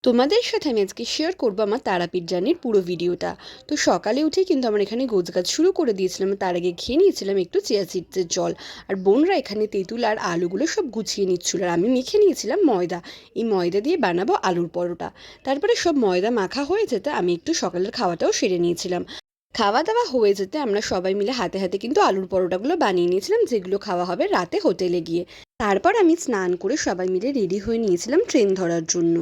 তোমাদের সাথে আমি আজকে শেয়ার করবো আমার তারাপীঠ জার্নির পুরো ভিডিওটা। তো সকালে উঠেই কিন্তু আমার এখানে গোছগাছ শুরু করে দিয়েছিলাম। তার আগে খেয়ে নিয়েছিলাম একটু চিয়া সিডসের জল। আর বোনরা এখানে তেঁতুল আর আলুগুলো সব গুছিয়ে নিচ্ছিল, আর আমি মেখে নিয়েছিলাম ময়দা। এই ময়দা দিয়ে বানাবো আলুর পরোটা। তারপরে সব ময়দা মাখা হয়ে যেতে আমি একটু সকালের খাওয়াটাও সেরে নিয়েছিলাম। খাওয়া দাওয়া হয়ে যেতে আমরা সবাই মিলে হাতে হাতে কিন্তু আলুর পরোটাগুলো বানিয়ে নিয়েছিলাম, যেগুলো খাওয়া হবে রাতে হোটেলে গিয়ে। তারপর আমি স্নান করে সবাই মিলে রেডি হয়ে নিয়েছিলাম ট্রেন ধরার জন্য।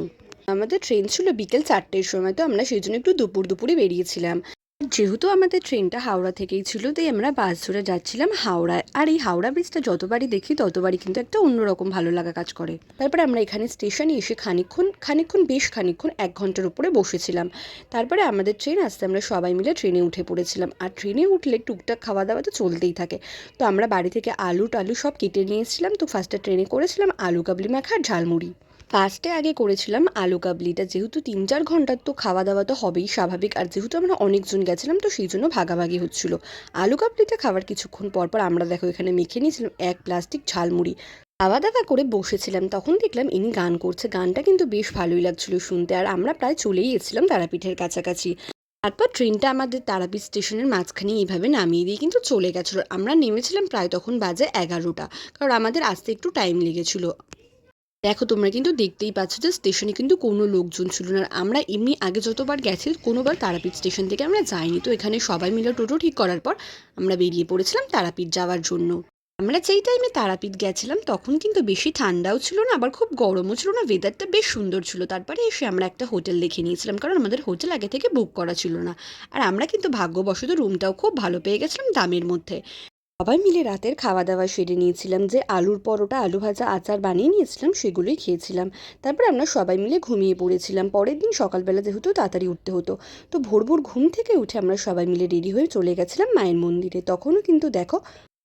আমাদের ট্রেন ছিল বিকেল 4টের সময়, তো আমরা সেই জন্য একটু দুপুরে বেরিয়েছিলাম। যেহেতু আমাদের ট্রেনটা হাওড়া থেকেই ছিল, তাই আমরা বাস ধরে যাচ্ছিলাম হাওড়ায়। আর এই হাওড়া ব্রিজটা যতবারই দেখি ততবারই কিন্তু একটা অন্যরকম ভালো লাগা কাজ করে। তারপরে আমরা এখানে স্টেশনে এসে বেশ খানিকক্ষণ 1 ঘন্টার উপরে বসেছিলাম। তারপরে আমাদের ট্রেন আসতে আমরা সবাই মিলে ট্রেনে উঠে পড়েছিলাম। আর ট্রেনে উঠলে টুকটাক খাওয়া দাওয়া তো চলতেই থাকে। তো আমরা বাড়ি থেকে আলু টালু সব কেটে নিয়ে এসেছিলাম। তো ফার্স্টে ট্রেনে করেছিলাম আলু কাবলি মাখা আর ঝালমুড়ি। ফার্স্টে আগে করেছিলাম আলু কাবলিটা, যেহেতু 3-4 ঘন্টার তো খাওয়া দাওয়া তো হবেই স্বাভাবিক, আর যেহেতু আমরা অনেকজন গেছিলাম তো সেই জন্য ভাগাভাগি হচ্ছিল। আলু কাবলিটা খাওয়ার কিছুক্ষণ পর পর আমরা দেখো এখানে মেখে নিয়েছিলাম 1 প্লাস্টিক ঝালমুড়ি। খাওয়া দাওয়া করে বসেছিলাম, তখন দেখলাম ইনি গান করছে। গানটা কিন্তু বেশ ভালোই লাগছিল শুনতে। আর আমরা প্রায় চলেই এসেছিলাম তারাপীঠের কাছাকাছি। তারপর ট্রেনটা আমাদের তারাপীঠ স্টেশনের মাঝখানে এইভাবে নামিয়ে দিয়ে কিন্তু চলে গেছিলো। আমরা নেমেছিলাম প্রায় তখন বাজে 11টা, কারণ আমাদের আসতে একটু টাইম লেগেছিল। দেখো তোমরা কিন্তু দেখতেই পাচ্ছ যে স্টেশনে কিন্তু কোনো লোকজন ছিল না। আমরা এমনি আগে যতবার গেছি কোনোবার তারাপীঠ স্টেশন থেকে আমরা যাইনি। তো এখানে সবাই মিলে টোটো ঠিক করার পর আমরা বেরিয়ে পড়েছিলাম তারাপীঠ যাওয়ার জন্য। আমরা যেই টাইমে তারাপীঠ গেছিলাম তখন কিন্তু বেশি ঠান্ডাও ছিল না, আবার খুব গরমও ছিল না, ওয়েদারটা বেশ সুন্দর ছিল। তারপরে এসে আমরা একটা হোটেল দেখে নিয়েছিলাম, কারণ আমাদের হোটেল আগে থেকে বুক করা ছিল না। আর আমরা কিন্তু ভাগ্যবশত রুমটাও খুব ভালো পেয়ে গেছিলাম দামের মধ্যে। সবাই মিলে রাতের খাওয়া দাওয়া সেরে নিয়েছিলাম। যে আলুর পরোটা, আলু ভাজা, আচার বানিয়ে নিয়েছিলাম সেগুলোই খেয়েছিলাম। তারপর আমরা সবাই মিলে ঘুমিয়ে পড়েছিলাম। পরের দিন সকালবেলা যেহেতু তাড়াতাড়ি উঠতে হতো, তো ভোর ভোর ঘুম থেকে উঠে আমরা সবাই মিলে রেডি হয়ে চলে গেছিলাম মায়ের মন্দিরে। তখনও কিন্তু দেখো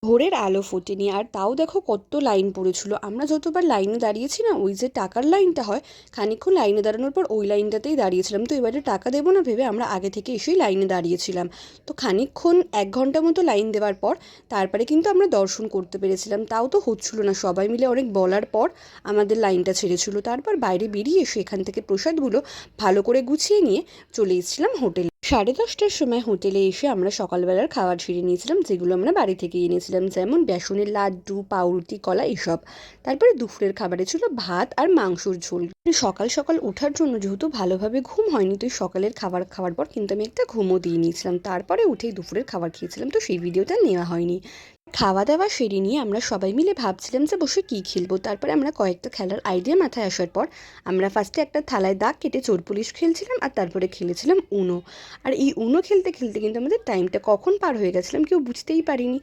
ভোরের আলো ফোটেনি, আর তাও দেখো কত লাইন পড়েছিল। আমরা যতবার লাইনে দাঁড়িয়েছি না, ওই যে টাকার লাইনটা হয়, খানিকক্ষণ লাইনে দাঁড়ানোর পর ওই লাইনটাতেই দাঁড়িয়েছিলাম। তো এবারে টাকা দেবো না ভেবে আমরা আগে থেকে এসেই লাইনে দাঁড়িয়েছিলাম। তো খানিকক্ষণ 1 ঘন্টা মতো লাইন দেওয়ার পর তারপরে কিন্তু আমরা দর্শন করতে পেরেছিলাম। তাও তো হচ্ছিল না, সবাই মিলে অনেক বলার পর আমাদের লাইনটা ছেড়েছিল। তারপর বাইরে বেরিয়ে এসে এখান থেকে প্রসাদগুলো ভালো করে গুছিয়ে নিয়ে চলে এসেছিলাম হোটেলে। 10:30টার সময় হোটেলে এসে আমরা সকালবেলার খাবার সেরে নিয়েছিলাম, যেগুলো আমরা বাড়ি থেকে এনেছিলাম, যেমন বেসনের লাড্ডু, পাউরুটি, কলা এসব। তারপরে দুপুরের খাবারে ছিল ভাত আর মাংসর ঝোল। সকাল সকাল ওঠার জন্য যেহেতু ভালোভাবে ঘুম হয়নি, তো সকালের খাবার খাওয়ার পর কিন্তু আমি একটা ঘুমও দিয়ে নিয়েছিলাম। তারপরে উঠেই দুপুরের খাবার খেয়েছিলাম, তো সেই ভিডিওটা নেওয়া হয়নি। খাওয়া দাওয়া সেরে নিয়ে আমরা সবাই মিলে ভাবছিলাম যে বসে কী খেলবো। তারপরে আমরা কয়েকটা খেলার আইডিয়া মাথায় আসার পর আমরা ফার্স্টে একটা থালায় দাগ কেটে চোর পুলিশ খেলছিলাম, আর তারপরে খেলেছিলাম উনো। আর এই উনো খেলতে খেলতে কিন্তু আমাদের টাইমটা কখন পার হয়ে গেছিলাম কেউ বুঝতেই পারিনি।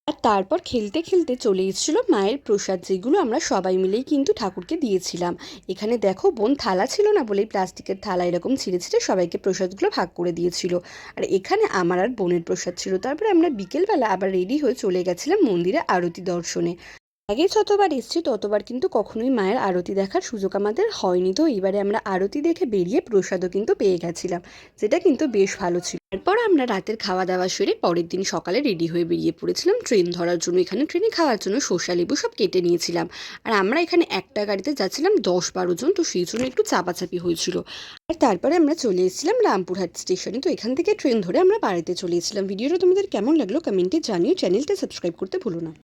আর তারপর খেলতে খেলতে চলে এসেছিল মায়ের প্রসাদ, যেগুলো আমরা সবাই মিলেই কিন্তু ঠাকুরকে দিয়েছিলাম। এখানে দেখো বোন থালা ছিল না বলেই প্লাস্টিকের থালা এরকম ছিঁড়ে ছিঁড়ে সবাইকে প্রসাদগুলো ভাগ করে দিয়েছিল। আর এখানে আমার আর বোনের প্রসাদ ছিল। তারপরে আমরা বিকেলবেলা আবার রেডি হয়ে চলে গেছিলাম মন্দিরে আরতি দর্শনে। আগে যতবার এসেছি ততবার কিন্তু কখনোই মায়ের আরতি দেখার সুযোগ আমাদের হয়নি। তো এবারে আমরা আরতি দেখে বেরিয়ে প্রসাদও কিন্তু পেয়ে গেছিলাম, যেটা কিন্তু বেশ ভালো ছিল। তারপর আমরা রাতের খাওয়া দাওয়া সেরে পরের দিন সকালে রেডি হয়ে বেরিয়ে পড়েছিলাম ট্রেন ধরার জন্য। এখানে ট্রেনে খাওয়ার জন্য শসা লেবু সব কেটে নিয়েছিলাম। আর আমরা এখানে একটা গাড়িতে যাচ্ছিলাম 10-12 জন, তো সেই জন্য একটু চাপাচাপি হয়েছিল। আর তারপরে আমরা চলে এসেছিলাম রামপুরহাট স্টেশনে। তো এখান থেকে ট্রেন ধরে আমরা বাড়িতে চলে এসেছিলাম। ভিডিওটা তোমাদের কেমন লাগলো কমেন্টে জানিও, চ্যানেলটা সাবস্ক্রাইব করতে ভুলো না।